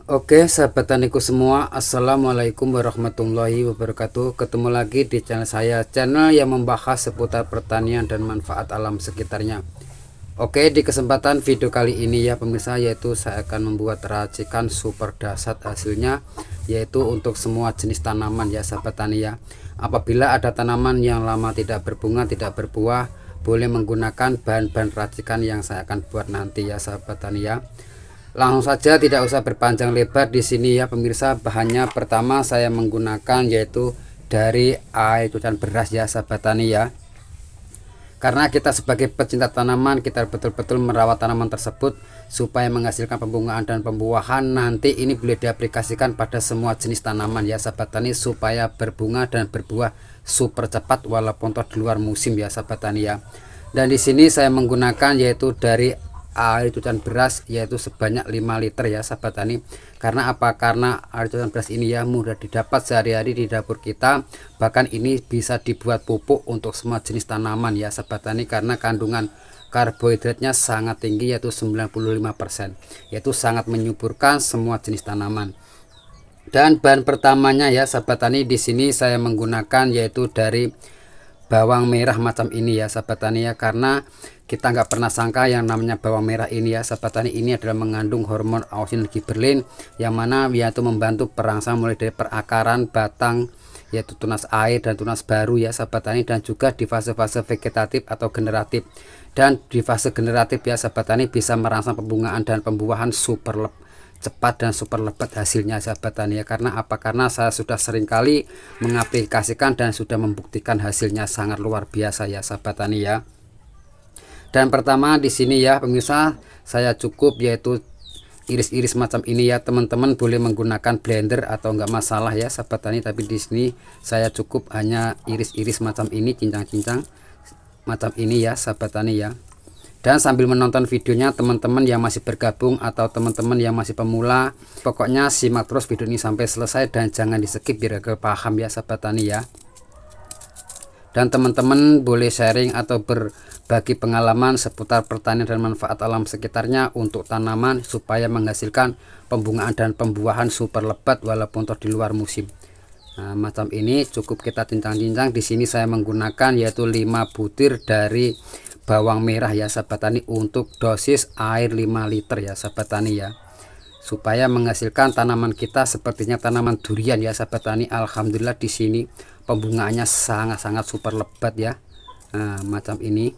Oke, sahabat taniku semua, assalamualaikum warahmatullahi wabarakatuh. Ketemu lagi di channel saya, channel yang membahas seputar pertanian dan manfaat alam sekitarnya. Oke, di kesempatan video kali ini ya pemirsa, yaitu saya akan membuat racikan super dahsyat hasilnya, yaitu untuk semua jenis tanaman ya sahabat tani ya. Apabila ada tanaman yang lama tidak berbunga, tidak berbuah, boleh menggunakan bahan-bahan racikan yang saya akan buat nanti ya sahabat tani ya. Langsung saja, tidak usah berpanjang lebar di sini ya pemirsa. Bahannya pertama saya menggunakan yaitu dari air cucian beras ya sahabat tani ya. Karena kita sebagai pecinta tanaman, kita betul-betul merawat tanaman tersebut supaya menghasilkan pembungaan dan pembuahan. Nanti ini boleh diaplikasikan pada semua jenis tanaman ya sahabat tani, supaya berbunga dan berbuah super cepat walaupun di luar musim ya sahabat tani ya. Dan di sini saya menggunakan yaitu dari air cucian beras, yaitu sebanyak 5 liter ya sahabat tani. Karena apa? Karena air cucian beras ini ya mudah didapat sehari-hari di dapur kita. Bahkan ini bisa dibuat pupuk untuk semua jenis tanaman ya sahabat tani, karena kandungan karbohidratnya sangat tinggi, yaitu 95%, yaitu sangat menyuburkan semua jenis tanaman. Dan bahan pertamanya ya sahabat tani, di sini saya menggunakan yaitu dari bawang merah macam ini ya sahabat tani ya. Karena kita nggak pernah sangka yang namanya bawang merah ini ya sahabat tani, ini adalah mengandung hormon auxin giberlin, yang mana yaitu membantu perangsang mulai dari perakaran batang, yaitu tunas air dan tunas baru ya sahabat tani, dan juga di fase-fase vegetatif atau generatif. Dan di fase generatif ya sahabat tani bisa merangsang pembungaan dan pembuahan super cepat dan super lebat hasilnya sahabat tani ya. Karena apa? Karena saya sudah sering kali mengaplikasikan dan sudah membuktikan hasilnya sangat luar biasa ya sahabat tani ya. Dan pertama di sini ya pemirsa, saya cukup yaitu iris-iris macam ini ya. Teman-teman boleh menggunakan blender atau enggak masalah ya sahabat tani, tapi di sini saya cukup hanya iris-iris macam ini, cincang-cincang macam ini ya sahabat tani ya. Dan sambil menonton videonya, teman-teman yang masih bergabung atau teman-teman yang masih pemula, pokoknya simak terus video ini sampai selesai dan jangan di skip biar agak paham ya sahabat tani ya. Dan teman-teman boleh sharing atau berbagi pengalaman seputar pertanian dan manfaat alam sekitarnya untuk tanaman supaya menghasilkan pembungaan dan pembuahan super lebat walaupun di luar musim. Nah, macam ini cukup kita cincang-cincang. Di sini saya menggunakan yaitu 5 butir dari bawang merah ya sahabat tani, untuk dosis air 5 liter ya sahabat tani ya, supaya menghasilkan tanaman kita sepertinya tanaman durian ya sahabat tani. Alhamdulillah di sini pembungaannya sangat-sangat super lebat ya. Nah, macam ini.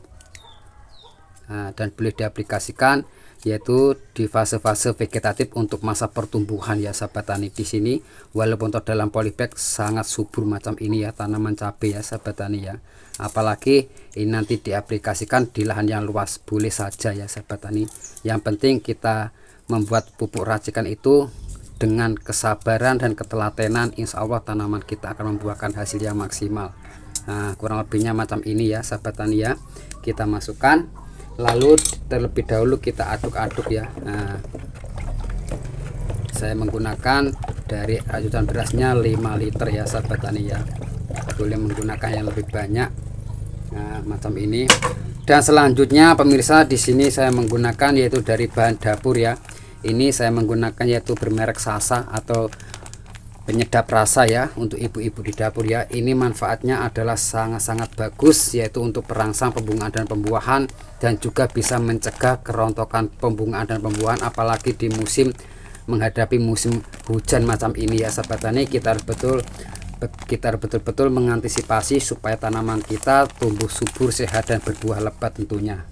Nah, dan boleh diaplikasikan yaitu di fase-fase vegetatif untuk masa pertumbuhan ya sahabat tani. Di sini walaupun dalam polybag sangat subur macam ini ya, tanaman cabai ya sahabat tani ya. Apalagi ini nanti diaplikasikan di lahan yang luas, boleh saja ya sahabat tani. Yang penting kita membuat pupuk racikan itu dengan kesabaran dan ketelatenan, insya Allah tanaman kita akan membuahkan hasil yang maksimal. Nah, kurang lebihnya macam ini ya sahabat tani ya. Kita masukkan, lalu terlebih dahulu kita aduk-aduk ya. Nah, saya menggunakan dari racikan berasnya 5 liter ya sahabat tani ya, boleh menggunakan yang lebih banyak. Nah, macam ini. Dan selanjutnya pemirsa, di sini saya menggunakan yaitu dari bahan dapur ya. Ini saya menggunakan yaitu bermerek Sasa atau penyedap rasa ya, untuk ibu-ibu di dapur ya. Ini manfaatnya adalah sangat-sangat bagus, yaitu untuk perangsang pembungaan dan pembuahan, dan juga bisa mencegah kerontokan pembungaan dan pembuahan, apalagi di musim menghadapi musim hujan macam ini ya sahabat tani. Kita betul-betul mengantisipasi supaya tanaman kita tumbuh subur, sehat dan berbuah lebat tentunya.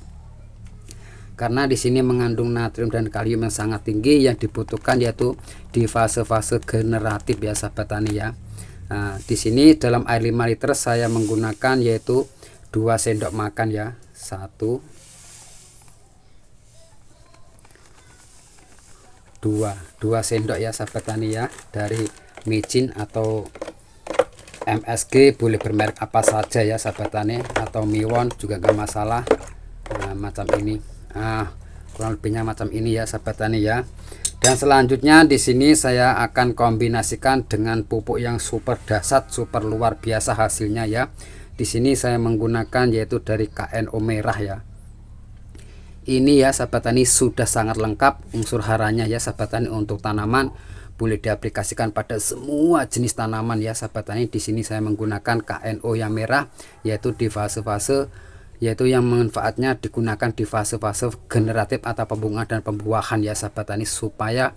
Karena di sini mengandung natrium dan kalium yang sangat tinggi yang dibutuhkan yaitu di fase-fase generatif ya sahabat tani ya. Nah, di sini dalam air 5 liter saya menggunakan yaitu 2 sendok makan ya. 1 2 sendok ya sahabat tani ya, dari micin atau MSG, boleh bermerek apa saja ya sahabat tani, atau Miwon juga gak masalah. Nah, macam ini. Nah, kurang lebihnya macam ini ya sahabat tani ya. Dan selanjutnya di sini saya akan kombinasikan dengan pupuk yang super dahsyat, super luar biasa hasilnya ya. Di sini saya menggunakan yaitu dari KNO merah ya. ini ya sahabat tani sudah sangat lengkap unsur haranya ya sahabat tani untuk tanaman, boleh diaplikasikan pada semua jenis tanaman ya sahabat tani. Di sini saya menggunakan KNO yang merah, yaitu di fase-fase, yaitu yang manfaatnya digunakan di fase-fase generatif atau pembungaan dan pembuahan ya sahabat tani, supaya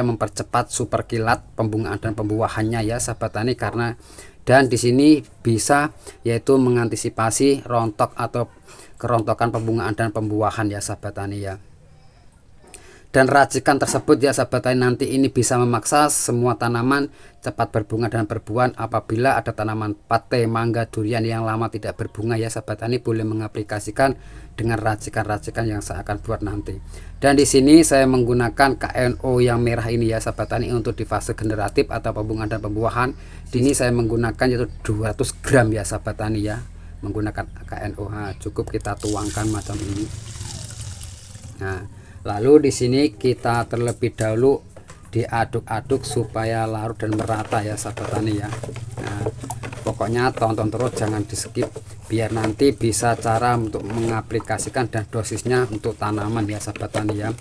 mempercepat super kilat pembungaan dan pembuahannya ya sahabat tani. Karena dan di sini bisa yaitu mengantisipasi rontok atau kerontokan pembungaan dan pembuahan ya sahabat tani ya. Dan racikan tersebut ya sahabat tani nanti ini bisa memaksa semua tanaman cepat berbunga dan berbuah. Apabila ada tanaman pate, mangga, durian yang lama tidak berbunga ya sahabat tani, boleh mengaplikasikan dengan racikan-racikan yang saya akan buat nanti. Dan di sini saya menggunakan KNO yang merah ini ya sahabat tani untuk di fase generatif atau pembungaan dan pembuahan. Di sini saya menggunakan yaitu 200 gram ya sahabat tani ya, menggunakan KNO. Nah, cukup kita tuangkan macam ini. Nah, lalu di sini kita terlebih dahulu diaduk-aduk supaya larut dan merata ya sahabat tani ya. Nah, pokoknya tonton terus, jangan di skip, biar nanti bisa cara untuk mengaplikasikan dan dosisnya untuk tanaman ya sahabat tani ya.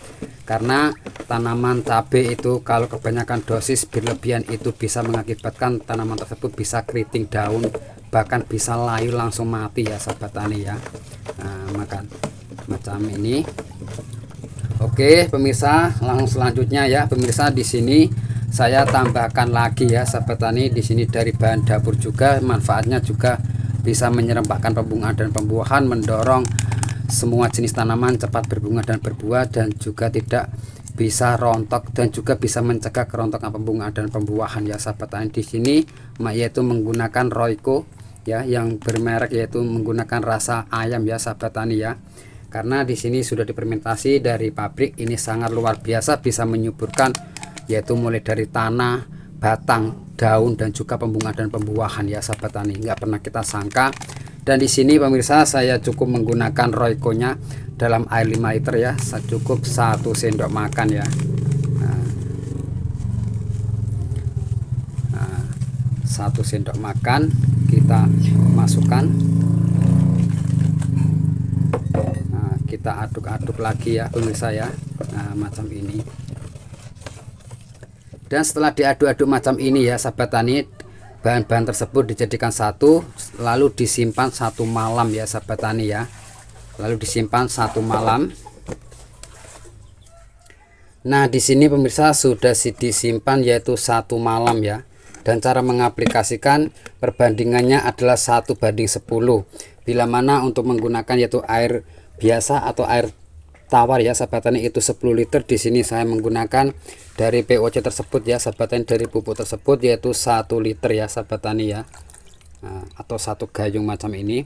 Karena tanaman cabai itu kalau kebanyakan dosis berlebihan itu bisa mengakibatkan tanaman tersebut bisa keriting daun, bahkan bisa layu langsung mati ya sahabat tani ya. Nah, macam ini. Oke pemirsa, langsung selanjutnya ya pemirsa, di sini saya tambahkan lagi ya sahabat tani. Di sini dari bahan dapur juga, manfaatnya juga bisa menyerempakkan pembungaan dan pembuahan, mendorong semua jenis tanaman cepat berbunga dan berbuah, dan juga tidak bisa rontok, dan juga bisa mencegah kerontokan pembungaan dan pembuahan ya sahabat tani. Di sini yaitu menggunakan Royco ya, yang bermerek yaitu menggunakan rasa ayam ya sahabat tani ya. Karena di sini sudah difermentasi dari pabrik, ini sangat luar biasa, bisa menyuburkan yaitu mulai dari tanah, batang, daun, dan juga pembungaan dan pembuahan ya sahabat tani. Nggak pernah kita sangka. Dan di sini pemirsa saya cukup menggunakan Royco-nya dalam air 5 liter ya, cukup 1 sendok makan ya. Nah, 1 sendok makan kita masukkan. Kita aduk-aduk lagi ya pemirsa ya. Nah, macam ini. Dan setelah diaduk-aduk macam ini ya sahabat tani, bahan-bahan tersebut dijadikan satu, lalu disimpan 1 malam ya sahabat tani ya. Lalu disimpan 1 malam. Nah di sini pemirsa sudah disimpan yaitu 1 malam ya. Dan cara mengaplikasikan perbandingannya adalah 1:10. Bila mana untuk menggunakan yaitu air biasa atau air tawar ya sahabat tani itu 10 liter. Di sini saya menggunakan dari POC tersebut ya sahabat tani, dari pupuk tersebut yaitu 1 liter ya sahabat tani ya. Nah, atau 1 gayung macam ini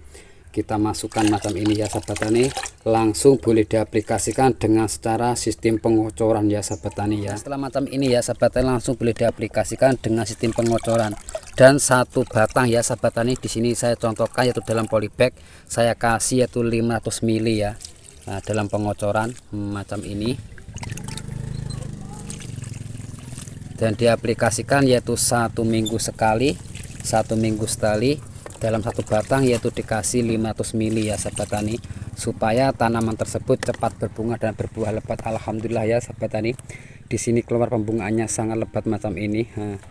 kita masukkan macam ini ya sahabat tani. Langsung boleh diaplikasikan dengan secara sistem pengocoran ya sahabat tani ya. Setelah macam ini ya sahabat tani, langsung boleh diaplikasikan dengan sistem pengocoran. Dan 1 batang ya sahabat tani, di sini saya contohkan yaitu dalam polybag saya kasih yaitu 500 ml ya. Nah, dalam pengocoran macam ini, dan diaplikasikan yaitu 1 minggu sekali, 1 minggu sekali dalam 1 batang, yaitu dikasih 500 ml ya sahabat tani, supaya tanaman tersebut cepat berbunga dan berbuah lebat. Alhamdulillah ya sahabat tani, di sini keluar pembungaannya sangat lebat macam ini. Nah,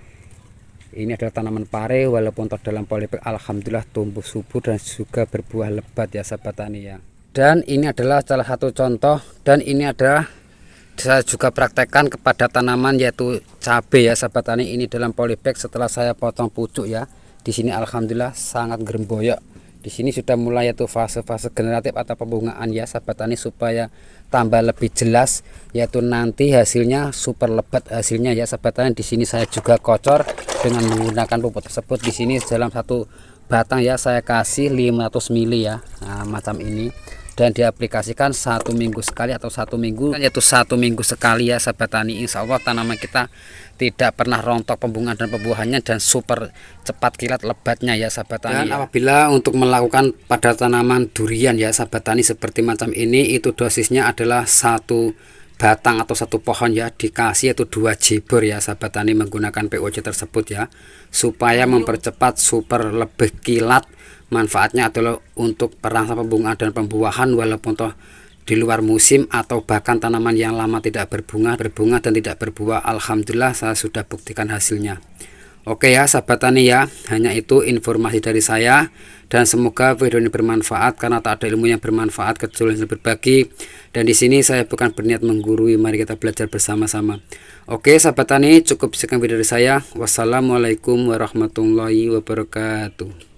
ini adalah tanaman pare, walaupun dalam polybag alhamdulillah tumbuh subur dan juga berbuah lebat ya sahabat tani ya. Dan ini adalah salah satu contoh, dan ini adalah saya juga praktekkan kepada tanaman yaitu cabai ya sahabat tani. Ini dalam polybag setelah saya potong pucuk ya. Di sini alhamdulillah sangat geremboyok. Di sini sudah mulai yaitu fase-fase generatif atau pembungaan ya sahabat tani, supaya tambah lebih jelas yaitu nanti hasilnya super lebat hasilnya ya sahabat tani. Di sini saya juga kocor dengan menggunakan pupuk tersebut. Di sini dalam 1 batang ya saya kasih 500 ml ya. Nah, macam ini. Dan diaplikasikan 1 minggu sekali atau 1 minggu, yaitu 1 minggu sekali ya sahabat tani. Insya Allah tanaman kita tidak pernah rontok pembungaan dan pembuahannya, dan super cepat kilat lebatnya ya sahabat tani. Dan apabila untuk melakukan pada tanaman durian ya sahabat tani seperti macam ini, itu dosisnya adalah 1 batang atau 1 pohon ya dikasih yaitu 2 jibur ya sahabat tani, menggunakan POC tersebut ya, supaya mempercepat super lebih kilat. Manfaatnya adalah untuk perangsang pembungaan dan pembuahan, walaupun toh di luar musim atau bahkan tanaman yang lama tidak berbunga dan tidak berbuah. Alhamdulillah saya sudah buktikan hasilnya. Oke ya sahabat tani ya, hanya itu informasi dari saya, dan semoga video ini bermanfaat karena tak ada ilmu yang bermanfaat kecuali yang berbagi. Dan di sini saya bukan berniat menggurui, mari kita belajar bersama-sama. Oke sahabat tani, cukup sekian video dari saya. Wassalamualaikum warahmatullahi wabarakatuh.